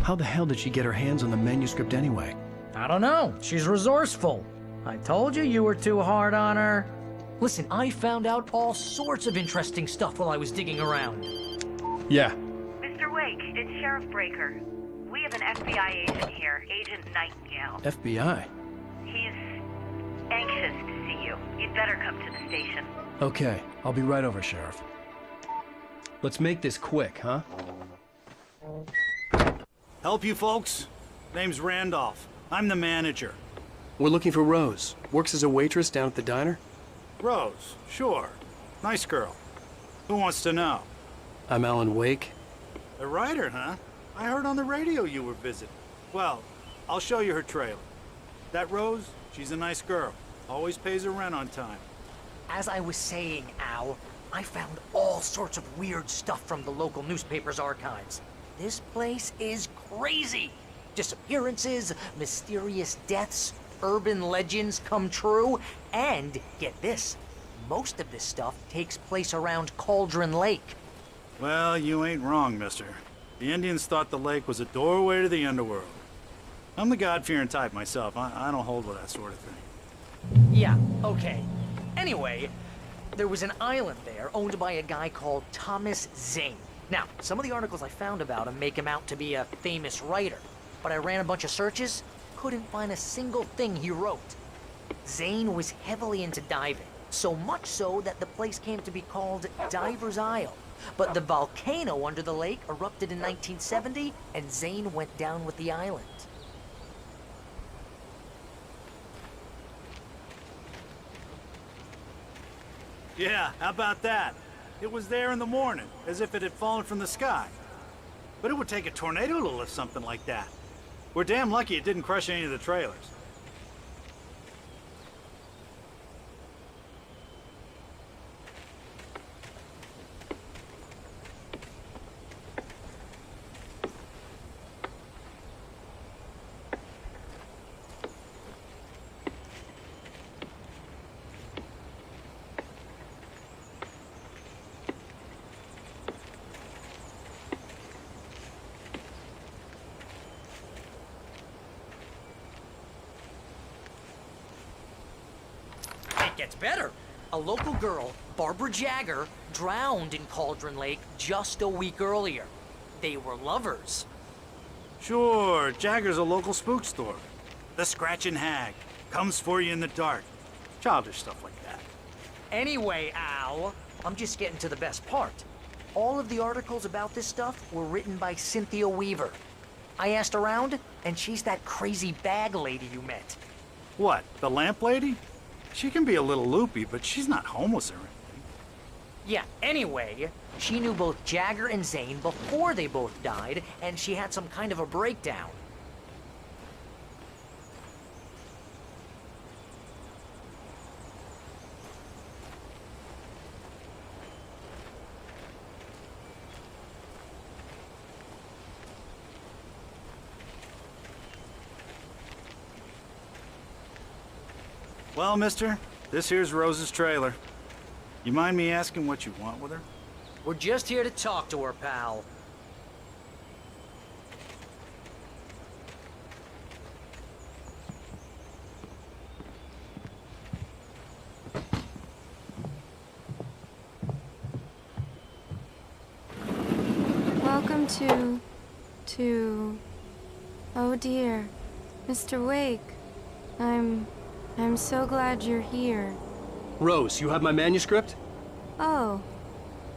How the hell did she get her hands on the manuscript anyway? I don't know. She's resourceful. I told you you were too hard on her. Listen, I found out all sorts of interesting stuff while I was digging around. Yeah. Mr. Wake, it's Sheriff Breaker. We have an FBI agent here, Agent Nightingale. FBI? He's anxious to see you. You'd better come to the station. Okay, I'll be right over, Sheriff. Let's make this quick, huh? Help you folks? Name's Randolph. I'm the manager. We're looking for Rose. Works as a waitress down at the diner. Rose, sure. Nice girl. Who wants to know? I'm Alanwake. A writer, huh? I heard on the radio you were visiting. Well, I'll show you her trailer. That Rose, she's a nice girl. Always pays her rent on time. As I was saying, Al, I found all sorts of weird stuff from the local newspaper's archives. This place is crazy. Disappearances, mysterious deaths, urban legends come true, and get this, most of this stuff takes place around Cauldron Lake. Well, you ain't wrong, mister. The Indians thought the lake was a doorway to the underworld. I'm the God-fearing type myself. I don't hold with that sort of thing. Yeah, okay. Anyway, there was an island there owned by a guy called Thomas Zane. Now, some of the articles I found about him make him out to be a famous writer, but I ran a bunch of searches, couldn't find a single thing he wrote. Zane was heavily into diving, so much so that the place came to be called Diver's Isle. But the volcano under the lake erupted in 1970, and Zane went down with the island. Yeah, how about that? It was there in the morning, as if it had fallen from the sky. But it would take a tornado to lift something like that. We're damn lucky it didn't crush any of the trailers. It gets better. A local girl, Barbara Jagger, drowned in Cauldron Lake just a week earlier. They were lovers. Sure, Jagger's a local spook store. The Scratching Hag. Comes for you in the dark. Childish stuff like that. Anyway, Al, I'm just getting to the best part. All of the articles about this stuff were written by Cynthia Weaver. I asked around, and she's that crazy bag lady you met. What, the lamp lady? She can be a little loopy, but she's not homeless or anything. Yeah, anyway, she knew both Jagger and Zane before they both died, and she had some kind of a breakdown. Well, mister, this here's Rose's trailer. You mind me asking what you want with her? We're just here to talk to her, pal. Welcome to... Oh dear, Mr. Wake. I'm so glad you're here. Rose, you have my manuscript? Oh.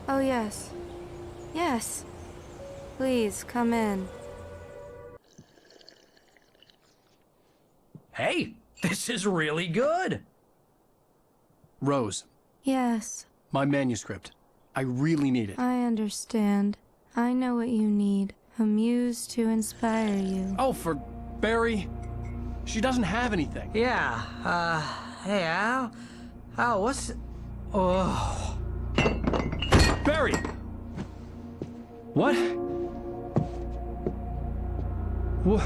Oh, yes. Yes. Please, come in. Hey, this is really good. Rose, Yes, my manuscript. I really need it. I understand. I know what you need. A muse to inspire you. Oh, for Barry. She doesn't have anything. Yeah, hey, Al? Al, what's... Oh... Barry! What? What?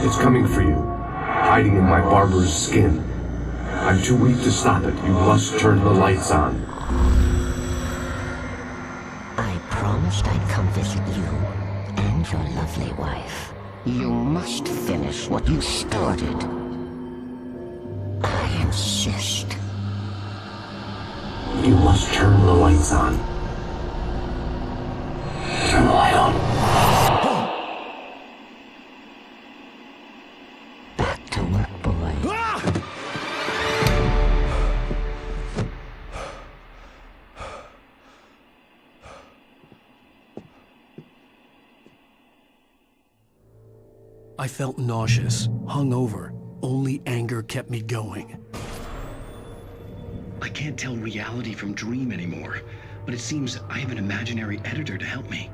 It's coming for you, hiding in my barber's skin. I'm too weak to stop it. You must turn the lights on. I promised I'd come visit you and your lovely wife. You must finish what you started. I insist. You must turn the lights on. Turn the light on. Back to work, boy. I felt nauseous, hungover. Only anger kept me going. I can't tell reality from dream anymore, but it seems I have an imaginary editor to help me.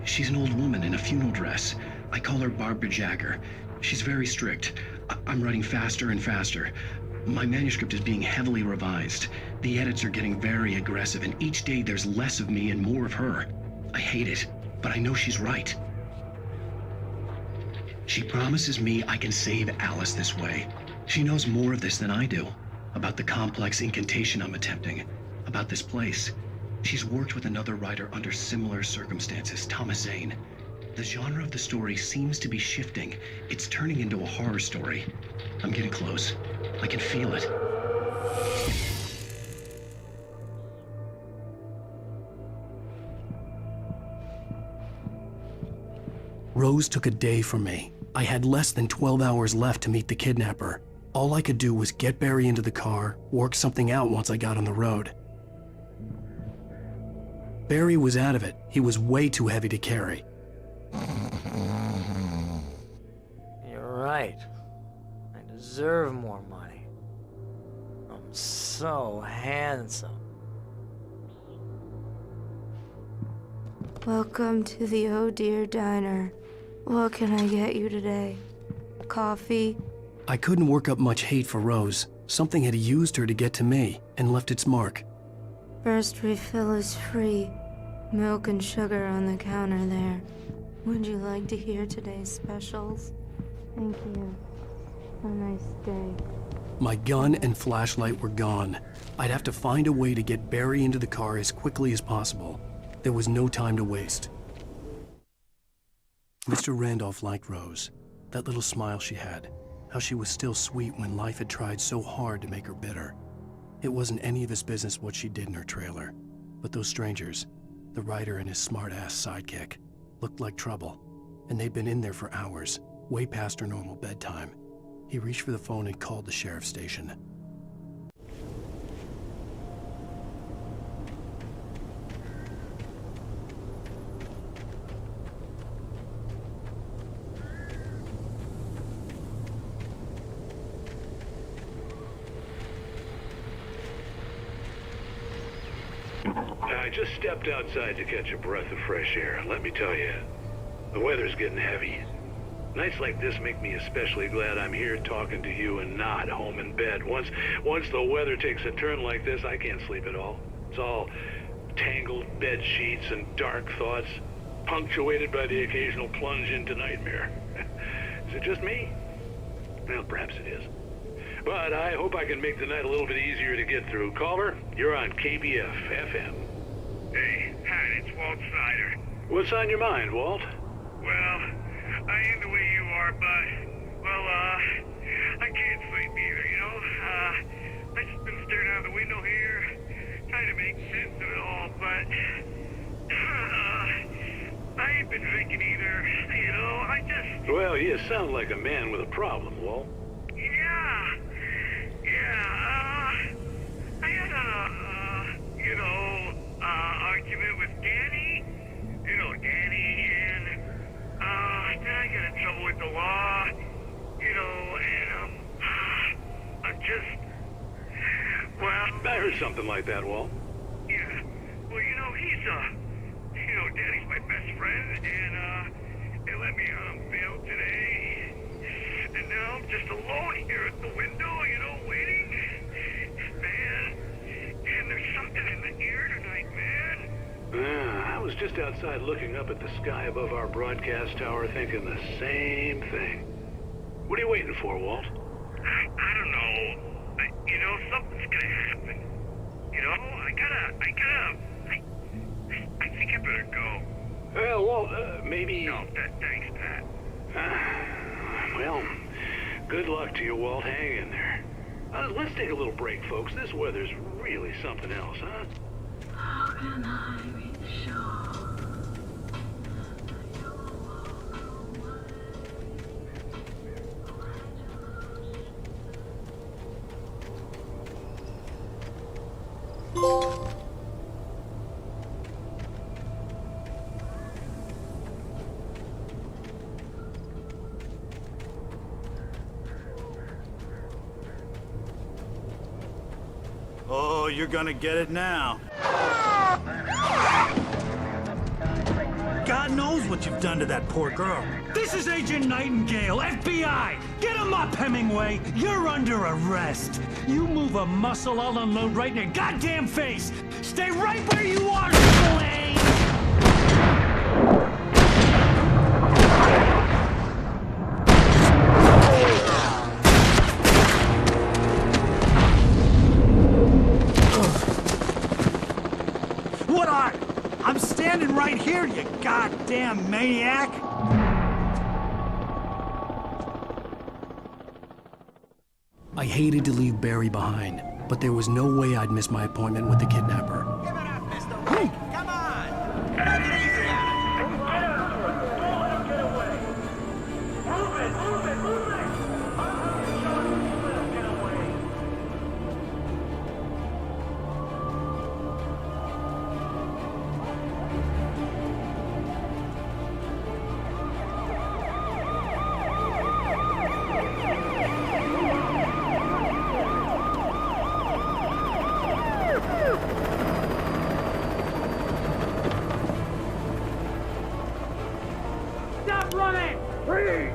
She's an old woman in a funeral dress. I call her Barbara Jagger. She's very strict. I'm writing faster and faster. My manuscript is being heavily revised. The edits are getting very aggressive, and each day there's less of me and more of her. I hate it, but I know she's right. She promises me I can save Alice this way. She knows more of this than I do. About the complex incantation I'm attempting. About this place. She's worked with another writer under similar circumstances, Thomas Zane. The genre of the story seems to be shifting. It's turning into a horror story. I'm getting close. I can feel it. Rose took a day from me. I had less than 12 hours left to meet the kidnapper. All I could do was get Barry into the car, work something out once I got on the road. Barry was out of it. He was way too heavy to carry. You're right. I deserve more money. I'm so handsome. Welcome to the Oh Dear Diner. What can I get you today? Coffee? I couldn't work up much hate for Rose. Something had used her to get to me and left its mark. First refill is free. Milk and sugar on the counter there. Would you like to hear today's specials? Thank you. Have a nice day. My gun and flashlight were gone. I'd have to find a way to get Barry into the car as quickly as possible. There was no time to waste. Mr. Randolph liked Rose. That little smile she had. How she was still sweet when life had tried so hard to make her bitter. It wasn't any of his business what she did in her trailer. But those strangers, the writer and his smart-ass sidekick, looked like trouble. And they'd been in there for hours, way past her normal bedtime. He reached for the phone and called the sheriff's station. I just stepped outside to catch a breath of fresh air. Let me tell you, the weather's getting heavy. Nights like this make me especially glad I'm here talking to you and not home in bed. Once the weather takes a turn like this, I can't sleep at all. It's all tangled bed sheets and dark thoughts, punctuated by the occasional plunge into nightmare. Is it just me? Well, perhaps it is. But I hope I can make the night a little bit easier to get through. Caller, you're on KBF FM. Hey, hi, it's Walt Snyder. What's on your mind, Walt? Well, I am the way you are, but, well, I can't sleep either, you know? I've just been staring out the window here, trying to make sense of it all, but, I ain't been drinking either, you know? I just... Well, you sound like a man with a problem, Walt. I had argument with Danny, and, then I got in trouble with the law, and, I'm just, well... I heard something like that, Walt. Yeah, well, Danny's my best friend, and, they let me on bail today, and now I'm just alone here at the window, waiting. Man, and there's something in the air tonight, man. I was just outside looking up at the sky above our broadcast tower thinking the same thing. What are you waiting for, Walt? I don't know. You know, something's gonna happen. You know, I think I better go. Well, Walt, maybe... No, thanks, Pat. Well, good luck to you, Walt. Hang in there. Let's take a little break, folks. This weather's really something else, huh? How can I be sure? Oh, you're gonna get it now. God knows what you've done to that poor girl. This is Agent Nightingale, FBI! Get him up, Hemingway! You're under arrest! You move a muscle, I'll unload right in your goddamn face! Stay right where you are, Slane! What are? I'm standing right here, you goddamn maniac! I hated to leave Barry behind, but there was no way I'd miss my appointment with the kidnapper. Give it up, Mr. Wake! Come on! Take it easy on him! Get after him! Don't let him get away! Move it! Move it! Move it! Don't let him get away! Stop running! Freeze!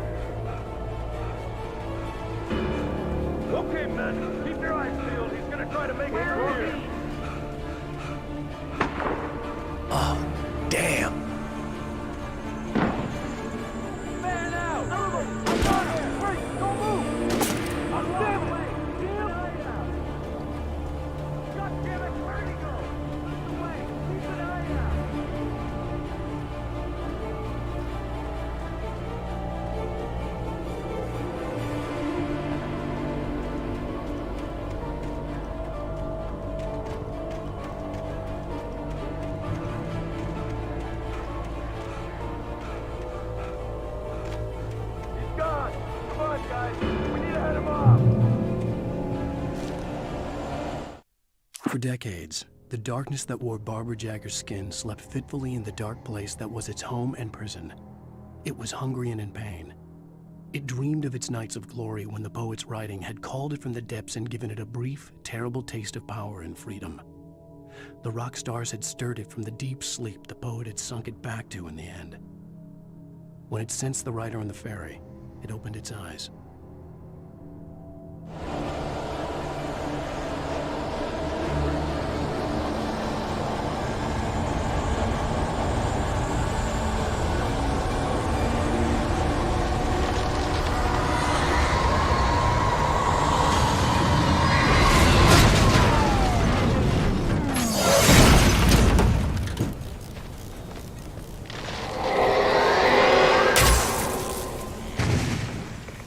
Okay, men, keep your eyes peeled. He's gonna try to make it through here. Oh, damn. Man out! Everybody, I'm on here! Wait, don't move! I'm damn it! God damn it, where'd he go? Keep away! Keep an eye out! He's gone! Come on, guys! We need to head him off! For decades, the darkness that wore Barbara Jagger's skin slept fitfully in the dark place that was its home and prison. It was hungry and in pain. It dreamed of its nights of glory when the poet's writing had called it from the depths and given it a brief, terrible taste of power and freedom. The rock stars had stirred it from the deep sleep the poet had sunk it back to in the end. When it sensed the writer on the ferry, it opened its eyes.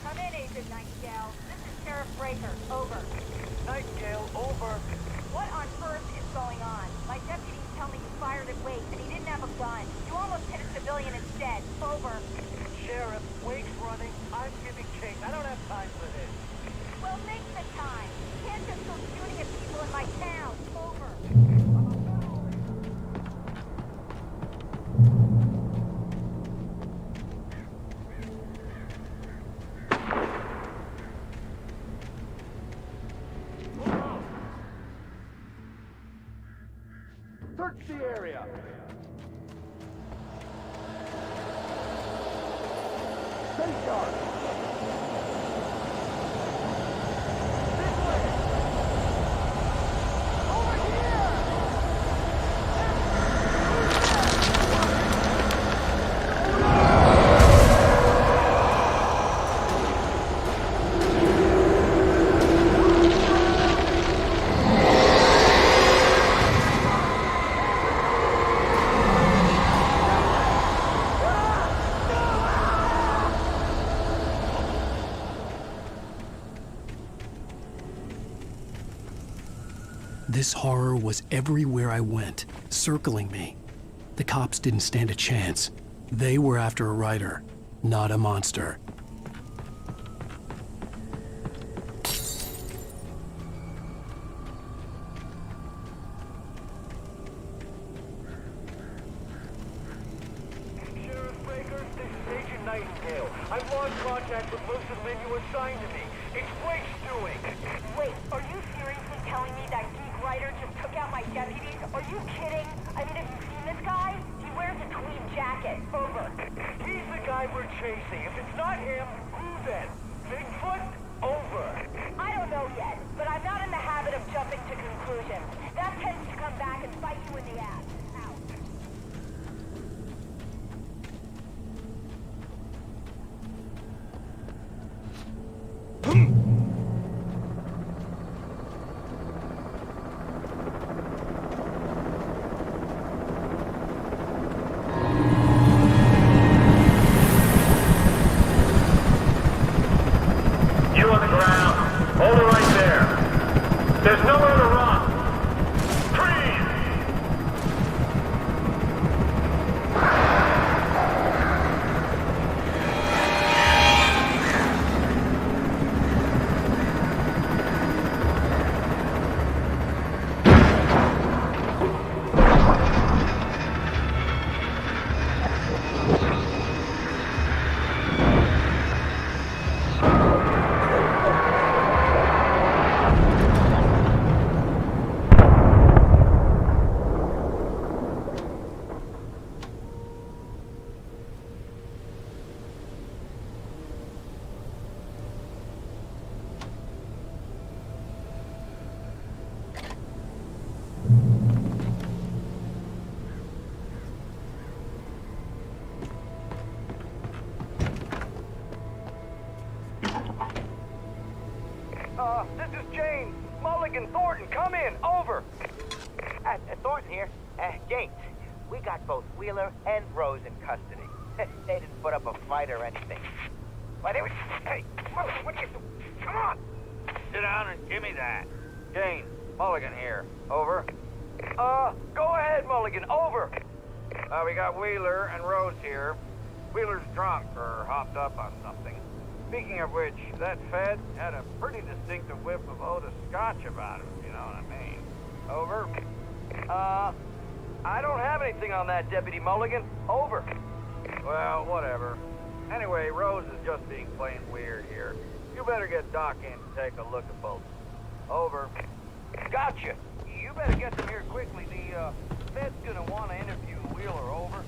Come in, Agent Nightingale. This is Sheriff Breaker. Over. Nightingale, over. What on earth is going on? My deputies tell me you fired at Wake and he didn't have a gun. You almost hit a civilian instead. Over. Sheriff, Wake's running. I'm giving chase. I don't have time for this. Well, make the time. You can't just go shooting at people in my town. Over. Search the area. Stay sharp. This way. Over here. This horror was everywhere I went, circling me. The cops didn't stand a chance. They were after a writer, not a monster. Sheriff Breaker, this is Agent Nightingale. I've lost contact with most of the men you assigned to me. It's Blake's doing. Wait, are you seriously telling me that geek writer just took out my deputies? Are you kidding? I mean, have you seen this guy? He wears a tweed jacket. Over. He's the guy we're chasing. If it's not him, who then? Bigfoot? Over. I don't know yet, but I'm not in the habit of jumping to conclusions. That tends to come back and bite you in the ass. Out. You on the ground. Hold it right there. There's nowhere to run. Freeze! This is James. Mulligan, Thornton, come in. Over. Thornton here. James, we got both Wheeler and Rose in custody. They didn't put up a fight or anything. Why, they were... Hey, Mulligan, what are you doing? Come on! Sit down and give me that. James, Mulligan here. Over. Go ahead, Mulligan. Over. We got Wheeler and Rose here. Wheeler's drunk or hopped up on something. Speaking of which, that Fed had a pretty distinctive whiff of Otis Scotch about him, if you know what I mean. Over. I don't have anything on that, Deputy Mulligan. Over. Well, whatever. Anyway, Rose is just being plain weird here. You better get Doc in to take a look at both. Over. Gotcha. You better get them here quickly. The Fed's gonna want to interview Wheeler. Over.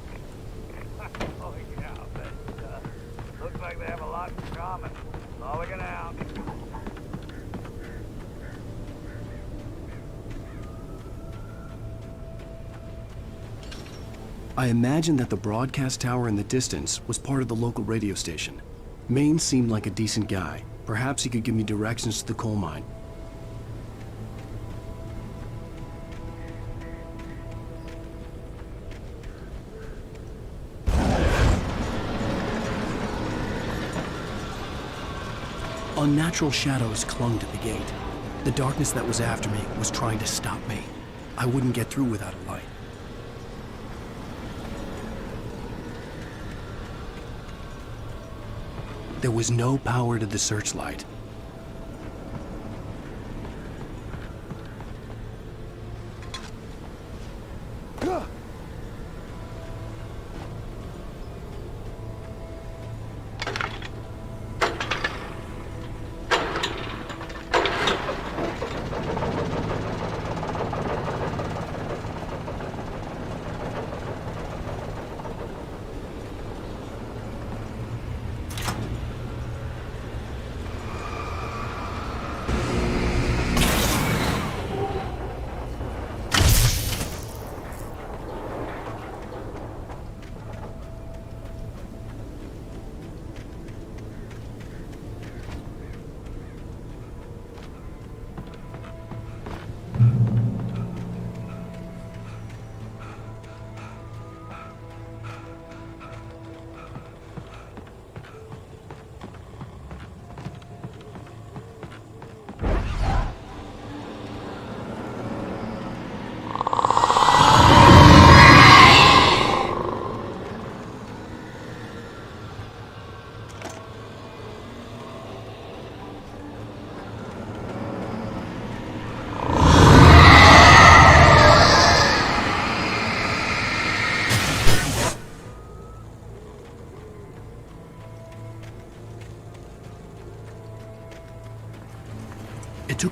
Oh, yeah, but, looks like they have a lot in common. Mulligan out. I imagined that the broadcast tower in the distance was part of the local radio station. Maine seemed like a decent guy. Perhaps he could give me directions to the coal mine. Unnatural shadows clung to the gate. The darkness that was after me was trying to stop me. I wouldn't get through without a light. There was no power to the searchlight.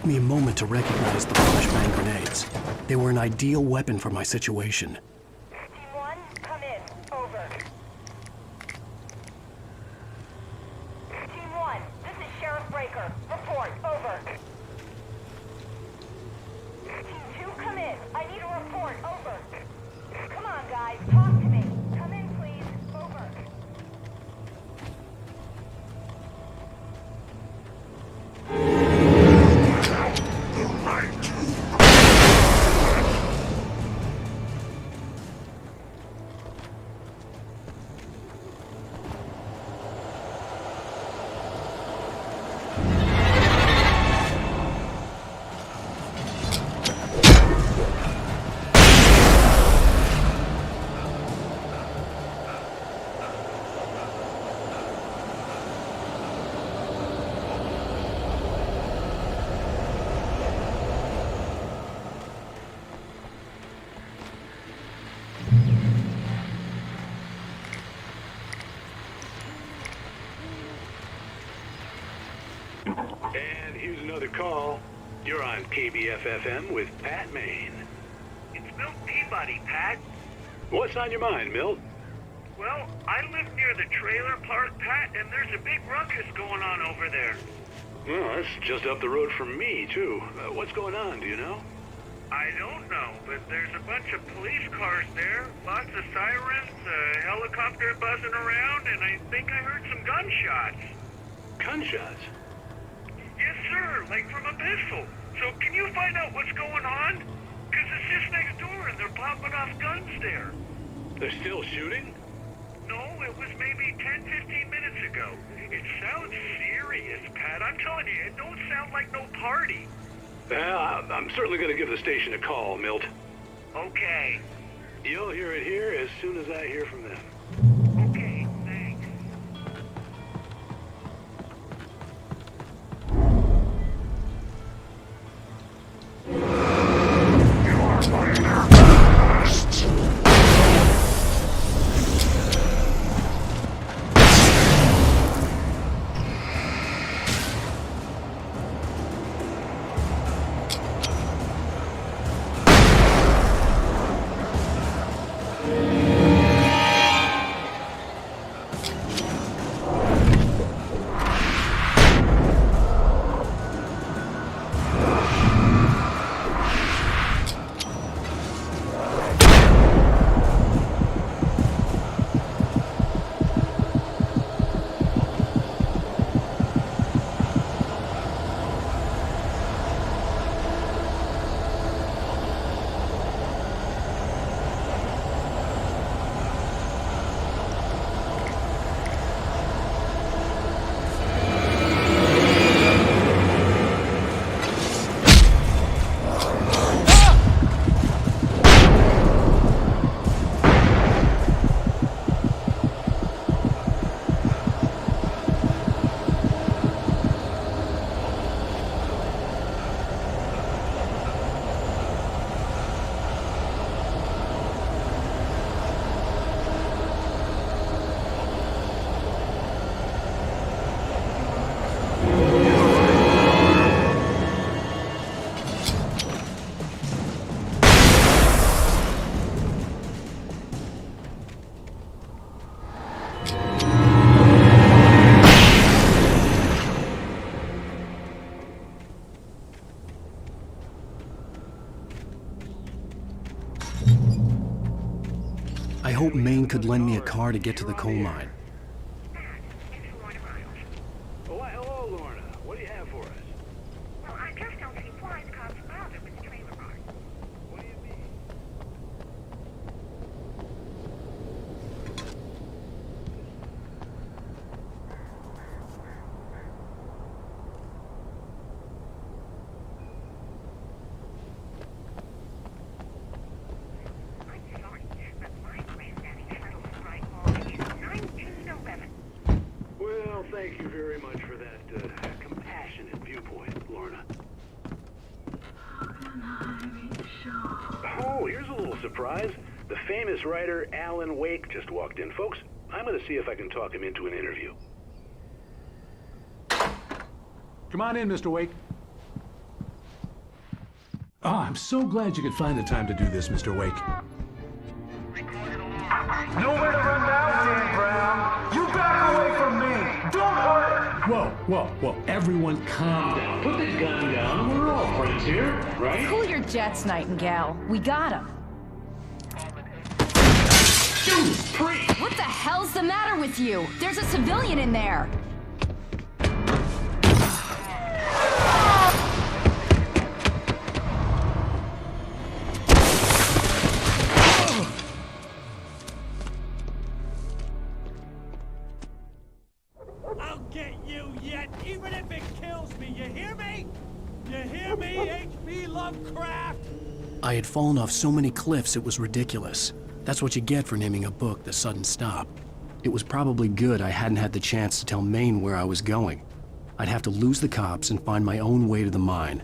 took me a moment to recognize the flashbang grenades. They were an ideal weapon for my situation. Team 1, come in. Over. Team 1, this is Sheriff Breaker. Report. Over. Team 2, come in. I need a report. Over. Come on, guys. Talk to me. Come in, please. Over. And here's another call. You're on KBFFM with Pat Maine. It's Milt Peabody, Pat. What's on your mind, Milt? Well, I live near the trailer park, Pat, and there's a big ruckus going on over there. Well, that's just up the road from me, too. What's going on, do you know? I don't know, but there's a bunch of police cars there, lots of sirens, a helicopter buzzing around, and I think I heard some gunshots. Gunshots? Yes, sir, like from a pistol. So can you find out what's going on? Because it's just next door and they're popping off guns there. They're still shooting? No, it was maybe 10, 15 minutes ago. It sounds serious, Pat. I'm telling you, it don't sound like no party. Well, I'm certainly going to give the station a call, Milt. Okay. You'll hear it here as soon as I hear from them. Okay, thanks. I hope Maine could lend me a car to get to the coal mine. Oh, why, hello, Lorna. What do you have for us? Well, I just don't see why the cops bothered with the trailer park. What do you mean? I'm sorry, but my granddaddy settled the right law in 1911. Well, thank you very much for that compassionate viewpoint, Lorna. Oh, here's a little surprise. The famous writer Alan Wake just walked in. Folks, I'm going to see if I can talk him into an interview. Come on in, Mr. Wake. Oh, I'm so glad you could find the time to do this, Mr. Wake. Nowhere to run now, Dan Brown. You back away from me. Don't hurt her. Whoa. Everyone calm down. Put the gun down. We're all friends here, right? Cool your jets, Nightingale. We got him. Shoot, priest! What the hell's the matter with you? There's a civilian in there. I'll get you yet, even if it kills me. You hear me? You hear me, H.P. Lovecraft? I had fallen off so many cliffs it was ridiculous. That's what you get for naming a book The Sudden Stop. It was probably good I hadn't had the chance to tell Maine where I was going. I'd have to lose the cops and find my own way to the mine.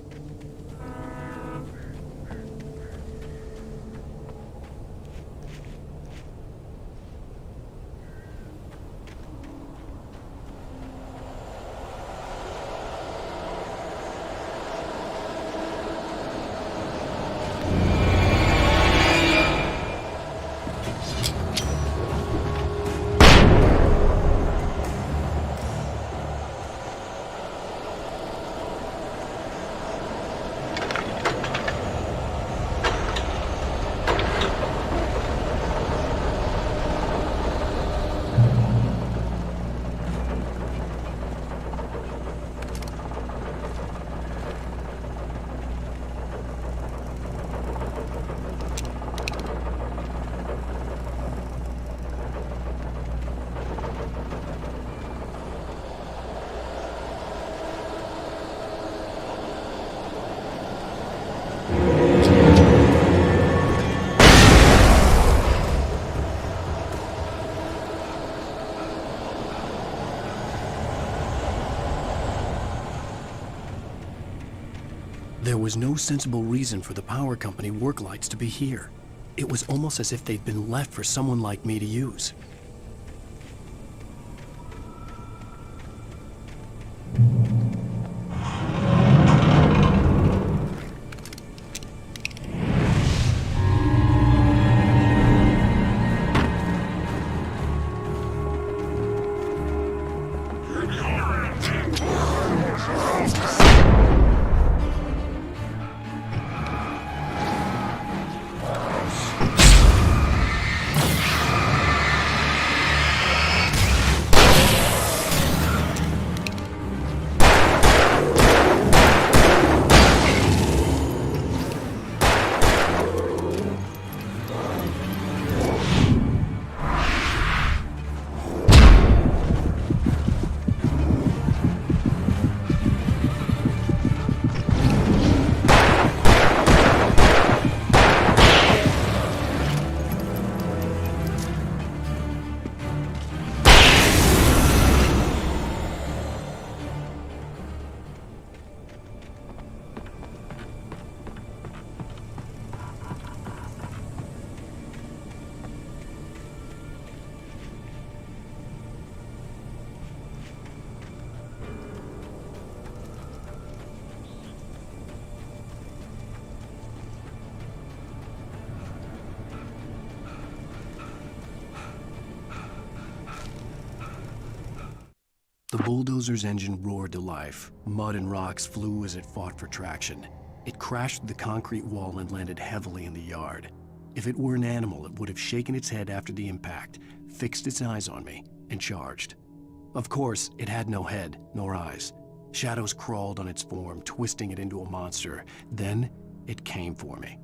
There was no sensible reason for the power company work lights to be here. It was almost as if they'd been left for someone like me to use. The bulldozer's engine roared to life. Mud and rocks flew as it fought for traction. It crashed through the concrete wall and landed heavily in the yard. If it were an animal, it would have shaken its head after the impact, fixed its eyes on me, and charged. Of course, it had no head, nor eyes. Shadows crawled on its form, twisting it into a monster. Then, it came for me.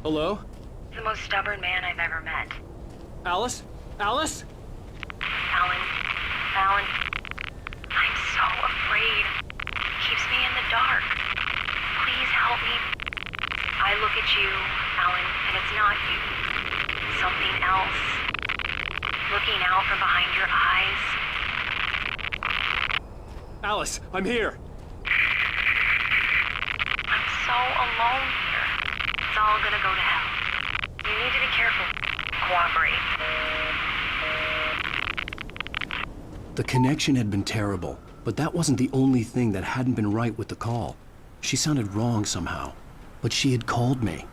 Hello? The most stubborn man I've ever met. Alice? Alice? Alan. Alan. I'm so afraid. Keeps me in the dark. Please help me. I look at you, Alan, and it's not you. It's something else. Looking out from behind your eyes. Alice, I'm here. I'm so alone here. It's all gonna go to hell. You need to be careful. Cooperate. The connection had been terrible, but that wasn't the only thing that hadn't been right with the call. She sounded wrong somehow, but she had called me.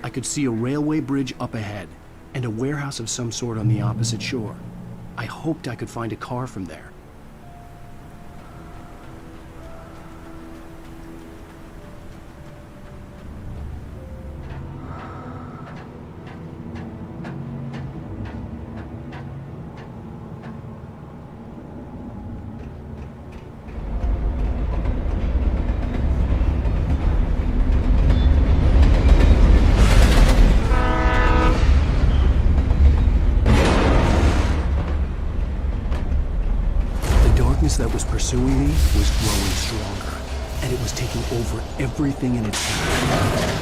I could see a railway bridge up ahead, and a warehouse of some sort on the opposite shore. I hoped I could find a car from there. That was pursuing me was growing stronger, and it was taking over everything in its path.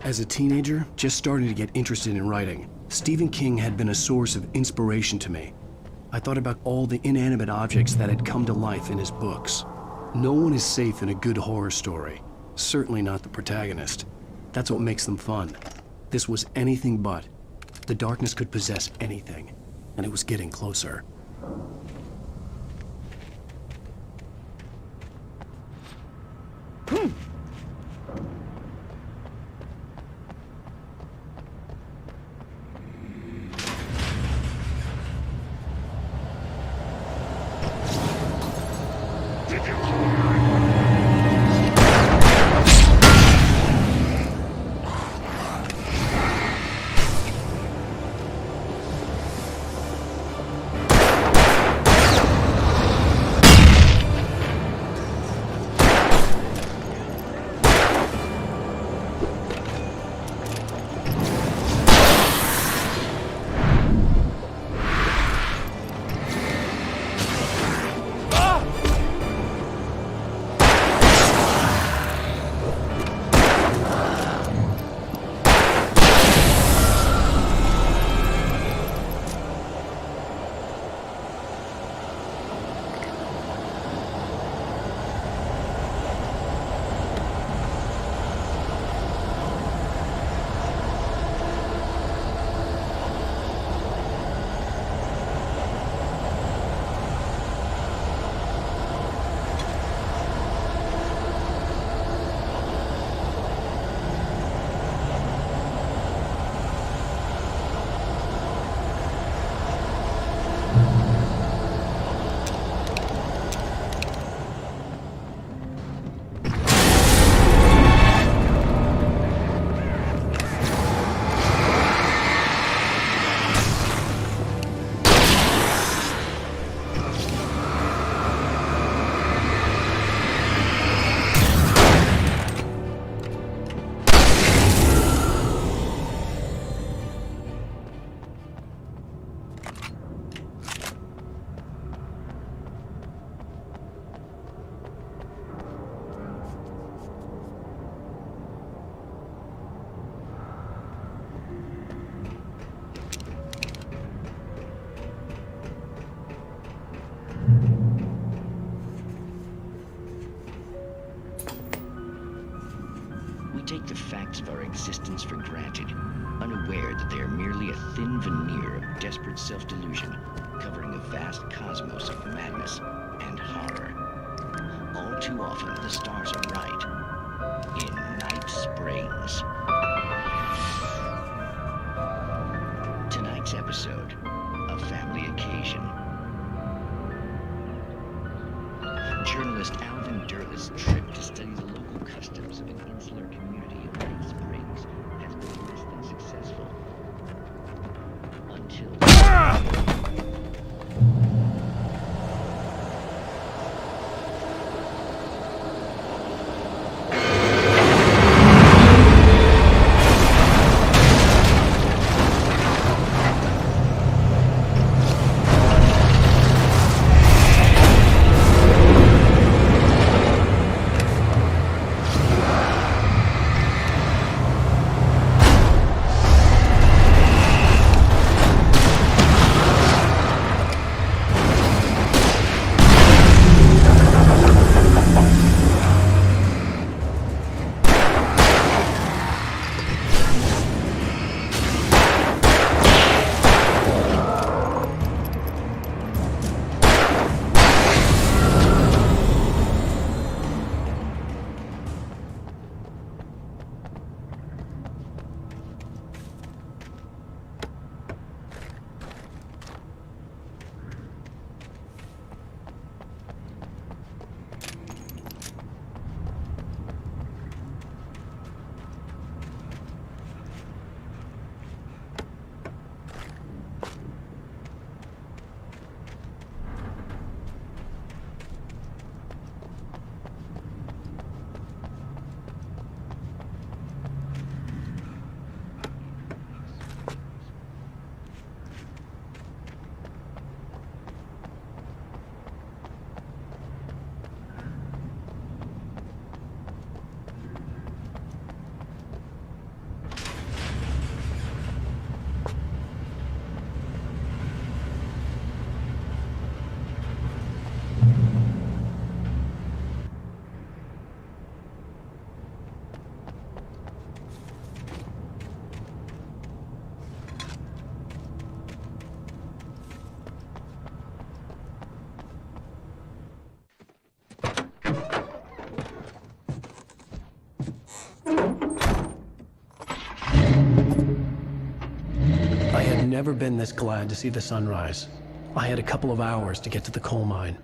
As a teenager, just starting to get interested in writing, Stephen King had been a source of inspiration to me. I thought about all the inanimate objects that had come to life in his books. No one is safe in a good horror story. Certainly not the protagonist. That's what makes them fun. This was anything but. The darkness could possess anything, and it was getting closer. of our existence for granted, unaware that they are merely a thin veneer of desperate self-delusion, covering a vast cosmos of madness and horror. All too often, the stars are right. In Night Springs. Tonight's episode, A Family Occasion. Journalist Alvin Durla's trip to study the local customs of an insular community in Night Springs has been less than successful. Until... I had never been this glad to see the sunrise. I had a couple of hours to get to the coal mine.